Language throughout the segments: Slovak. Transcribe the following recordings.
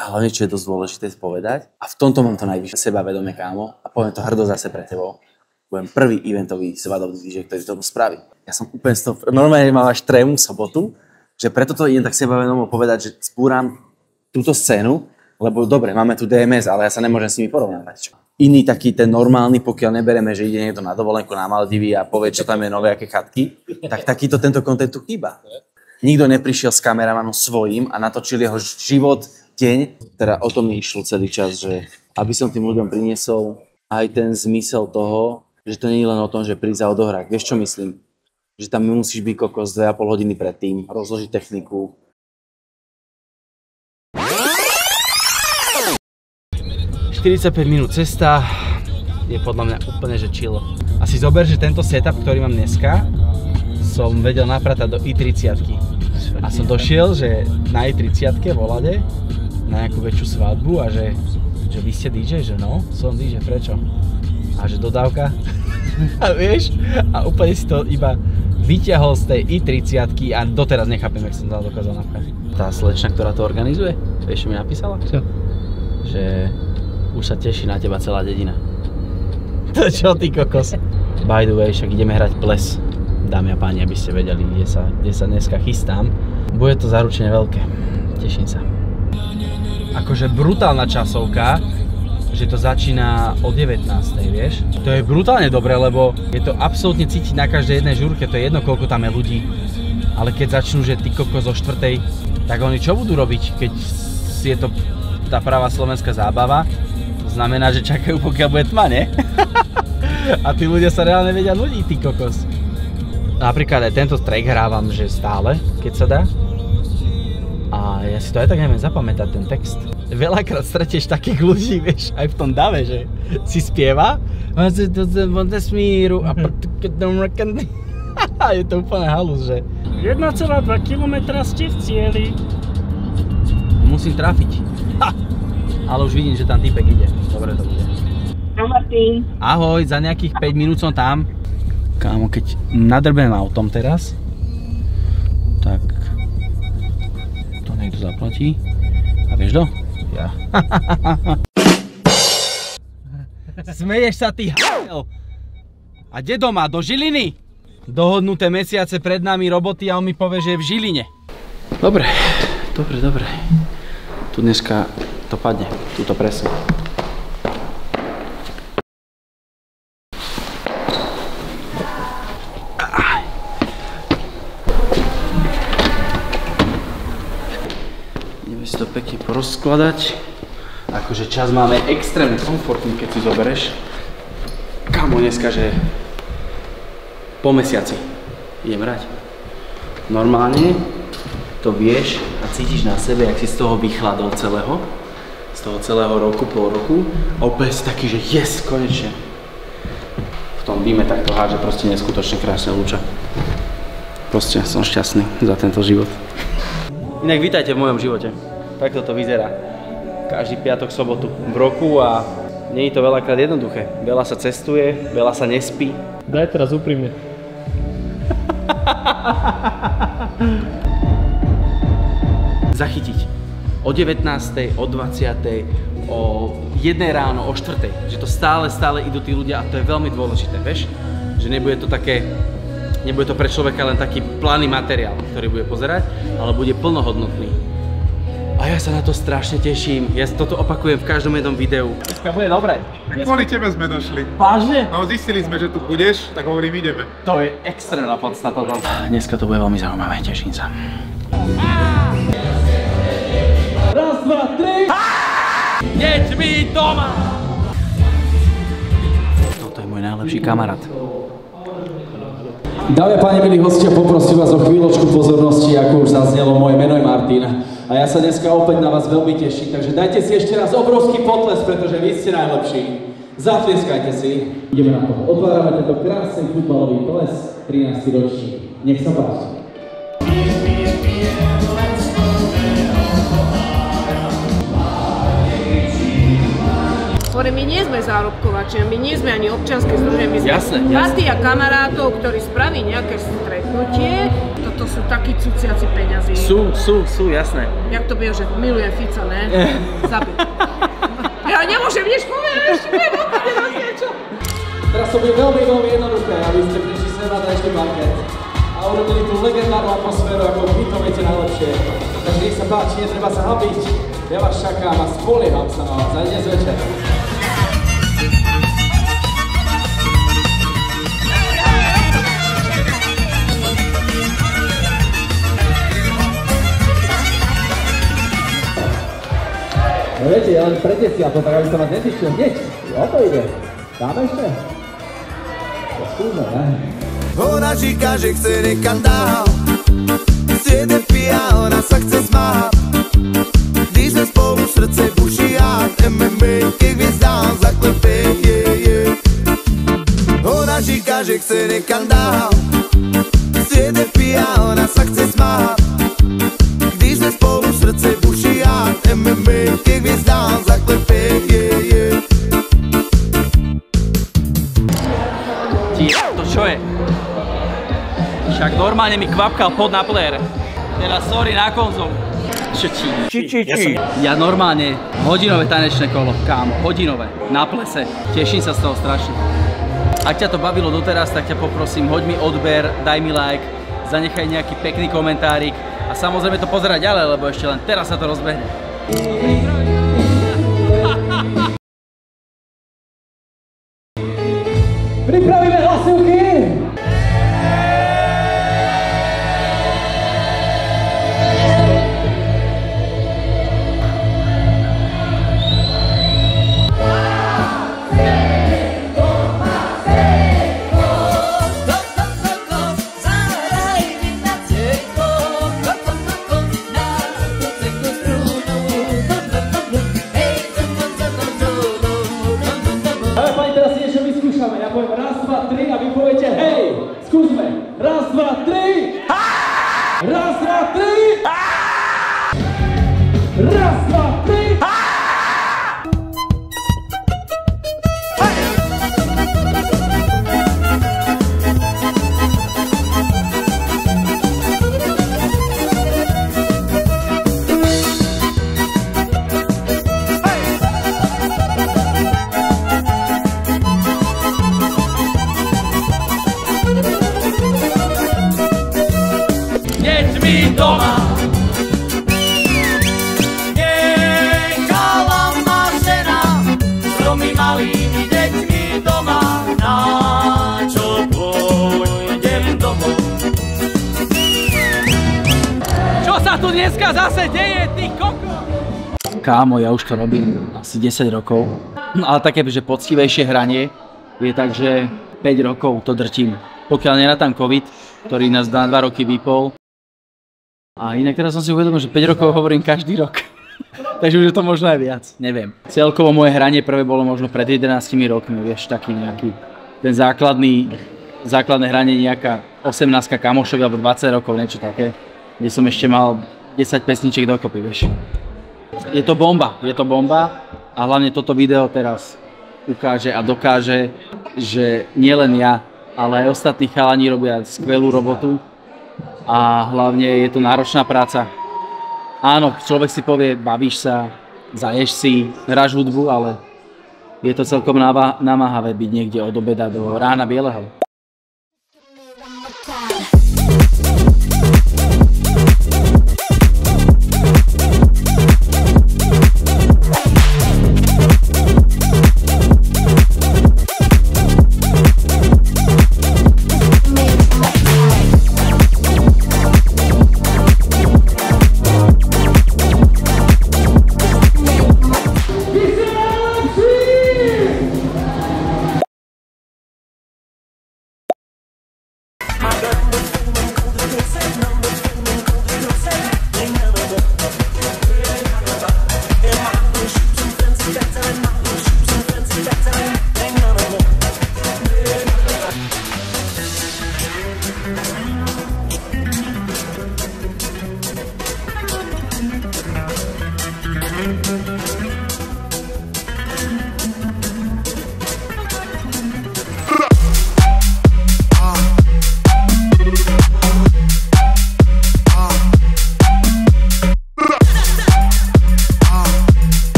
A hlavne, čo je dosť dôležité povedať, a v tomto mám to najvyššie sebavedomie, kámo, a poviem to hrdo zase pre tebou, budem prvý eventový svadobný DJ, ktorý to spraví. Ja som úplne z toho, normálne mám až trému v sobotu, že preto to idem tak sebavedomo povedať, že spúram túto scénu, lebo dobre, máme tu DMS, ale ja sa nemôžem s nimi porovnávať. Iný taký ten normálny, pokiaľ nebereme, že ide niekto na dovolenku na Maldivy a povie, čo tam je nové, aké chatky, tak takýto tento content tu chýba. Nikto neprišiel s kameramanom svojím a natočil jeho život, deň. Teda o tom mi išlo celý čas, že aby som tým ľuďom priniesol aj ten zmysel toho, že to nie je len o tom, že prísť a odohrať. Vieš, čo myslím? Že tam musíš byť kokos 2,5 hodiny predtým, rozložiť techniku. ...45 minút cesta je podľa mňa úplne že chill. A si zober, že tento setup, ktorý mám dneska, som vedel napratať do i30-ky. A som došiel, že na i30-ke v Olade, na nejakú väčšiu svadbu a že vy ste DJ, že no, som DJ, prečo? A že dodávka. A vieš, a úplne si to iba vyťahol z tej i30-ky a doteraz nechápem, jak som to dokázal napchať. Tá slečna, ktorá to organizuje, vieš, čo mi napísala? Čo? Že už sa teší na teba celá dedina. To čo, ty kokos? By the way, však ideme hrať ples. Dámy a páni, aby ste vedeli, kde sa dneska chystám. Bude to zaručene veľké. Teším sa. Akože brutálna časovka, že to začína o 19. vieš? To je brutálne dobré, lebo je to absolútne cítiť na každej jednej žúrke, to je jedno, koľko tam je ľudí. Ale keď začnú, že ty kokos o 4, tak oni čo budú robiť, keď je to tá pravá slovenská zábava? To znamená, že čakajú, pokiaľ bude tma, ne? A tí ľudia sa reálne vedia nudiť, ty kokos. Napríklad aj tento track hrávam, že stále, keď sa dá. A ja si to aj tak neviem zapamätať, ten text. Veľakrát stretíš takých ľudí, vieš, aj v tom dave, že si spieva. A je to úplne halus, že 1,2 km ste v cieli. musím trafiť. Ha! Ale už vidím, že tam týpek ide. Dobre to bude. Martin. Ahoj, za nejakých 5 minút som tam. Kámo, keď nadrbem autom teraz, tak to niekto zaplatí. A vieš kto? Ja. Smeješ sa, ty h***el. A kde doma? Do Žiliny? Dohodnuté mesiace pred nami roboty a on mi povie, že je v Žiline. Dobre. Tu dneska to padne, túto presu. Ideme si to pekne porozkladať. Akože čas máme extrémne komfortný, keď si zobereš. Kámo, dneska, že po mesiaci idem hrať. Normálne to vieš a cítiš na sebe, jak si z toho vychladol celého. Z toho celého roku, pol roku. A úplne si taký, že yes, konečne. V tom díme takto hádže proste neskutočne krásne lúča. Proste som šťastný za tento život. Inak vítajte v mojom živote. Takto to vyzerá. Každý piatok, sobotu v roku a nie je to veľakrát jednoduché. Veľa sa cestuje, veľa sa nespí. Daj teraz úprimne. Zachytiť. O 19., o 20., o 1 ráno, o 4. Že to stále idú tí ľudia a to je veľmi dôležité, vieš? Že nebude to také, nebude to pre človeka len taký planý materiál, ktorý bude pozerať, ale bude plnohodnotný. A ja sa na to strašne teším. Ja toto opakujem v každom jednom videu. Dneska bude dobré. Kvôli tebe sme došli. Vážne? No zistili sme, že tu budeš, tak hovorím, ideme. To je extrémna podstata. Dneska to bude veľmi zaujímavé, teším sa. Raz, dva, tri! Deťmi doma! Toto je môj najlepší kamarát. Dámy a páni, milí hostia, poprosím vás o chvíľočku pozornosti, ako už zaznelo, moje meno je Martin. A ja sa dneska opäť na vás veľmi teším, takže dajte si ešte raz obrovský potles, pretože vy ste najlepší. Zatlieskajte si. Ideme na to. Otvárame tento krásny futbalový ples, 13. ročník. Nech sa páči. My nie sme zárobkovači, my nie sme ani občianske združenie, my sme jasné. partia kamarátov, ktorí spraví nejaké stretnutie. Toto to sú takí cuciaci peňazí. Sú, jasné. Jak to vie, že milujem Fica, ne? Zabiť. Ja nemôžem nič povedať, ešte budem opäť niečo. Teraz to bude veľmi, veľmi jednoduché, aby ste prišli sem na dnešný parket a urobili tú legendárnu atmosféru, ako vy to viete najlepšie. Takže nech sa páči, netreba sa hambiť. Ja vás čakám a spolieham sa na vás aj dnes večer. No viete, ja len predesiel to tak, aby sa vás nezišil hneď. O to ide. Dáme ešte? To skúsme, ne? Ona říká, že chce někam dál. Svět je pijá, ona se chce smát. Když jsme spolu srdce buší a MMA ke hvězdám zaklepé, Ona říká, že chce někam dál. Svět je pijá, ona se chce smát. Když jsme spolu srdce buší a MMA ke hvězdám zaklepé, To čo je? Však normálne mi kvapkal pod na player. Teraz sorry na konzolu. Či. Ja normálne hodinové tanečné kolo, kámo, hodinové, na plese. Teším sa z toho strašne. Ak ťa to bavilo doteraz, tak ťa poprosím, hoď mi odber, daj mi like, zanechaj nejaký pekný komentárik a samozrejme to pozerať ďalej, lebo ešte len teraz sa to rozbehne. Pripravíme hlasivky! Ja poviem raz, dva, tri a vy poviete hej! Skúsme! Raz, dva, tri! Raz, dva, tri! Raz, dva, tri! Deťmi doma nechala ma žena, stromy malými deťmi doma, na čo pôjdem domov. Čo sa tu dneska zase deje, ty koko? Kámo, ja už to robím asi 10 rokov, ale také, že poctivejšie hranie je tak, že 5 rokov to drtím. Pokiaľ nenatám COVID, ktorý nás na 2 roky vypol. A inak teraz som si uvedomil, že 5 rokov hovorím každý rok. Takže už je to možno aj viac, neviem. Celkovo moje hranie prvé bolo možno pred 11 rokmi, vieš, taký nejaký ten základné hranie nejaká 18 kamošovi alebo 20 rokov, niečo také, kde som ešte mal 10 pesničiek dokopy, vieš. Je to bomba a hlavne toto video teraz ukáže a dokáže, že nielen ja, ale aj ostatní chalani robia skvelú robotu. A hlavne je to náročná práca. Áno, človek si povie, bavíš sa, zaješ si, hráš hudbu, ale je to celkom namáhavé byť niekde od obeda do rána bieleho.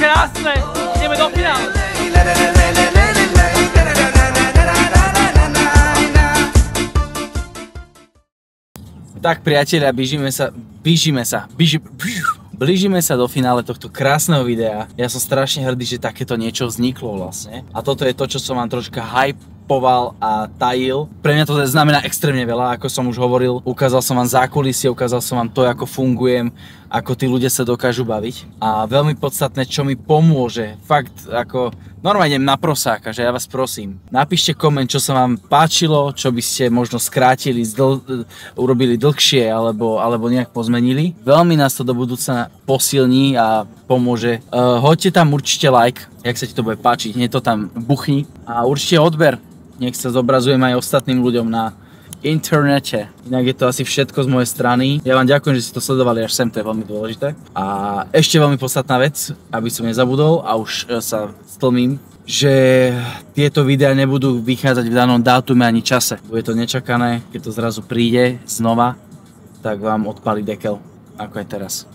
krásne, ideme do finále. Tak priatelia, blížime sa do finále tohto krásneho videa. Ja som strašne hrdý, že takéto niečo vzniklo vlastne. A toto je to, čo som vám troška hypoval a tajil. Pre mňa to znamená extrémne veľa, ako som už hovoril. Ukázal som vám zákulisie, ukázal som vám to, ako fungujem, ako tí ľudia sa dokážu baviť. A veľmi podstatné, čo mi pomôže, fakt ako normálne idem na prosáka, že ja vás prosím, napíšte koment, čo sa vám páčilo, čo by ste možno skrátili, urobili dlhšie alebo nejak pozmenili. Veľmi nás to do budúcna posilní a pomôže. Hoďte tam určite like, jak sa ti to bude páčiť, hneď to tam buchni a určite odber. Nech sa zobrazujem aj ostatným ľuďom na internete. Inak je to asi všetko z mojej strany. Ja vám ďakujem, že ste to sledovali až sem, to je veľmi dôležité. A ešte veľmi podstatná vec, aby som nezabudol a už sa stlmím, že tieto videá nebudú vychádzať v danom dátume ani čase. Bude to nečakané, keď to zrazu príde znova, tak vám odpálí dekel, ako aj teraz.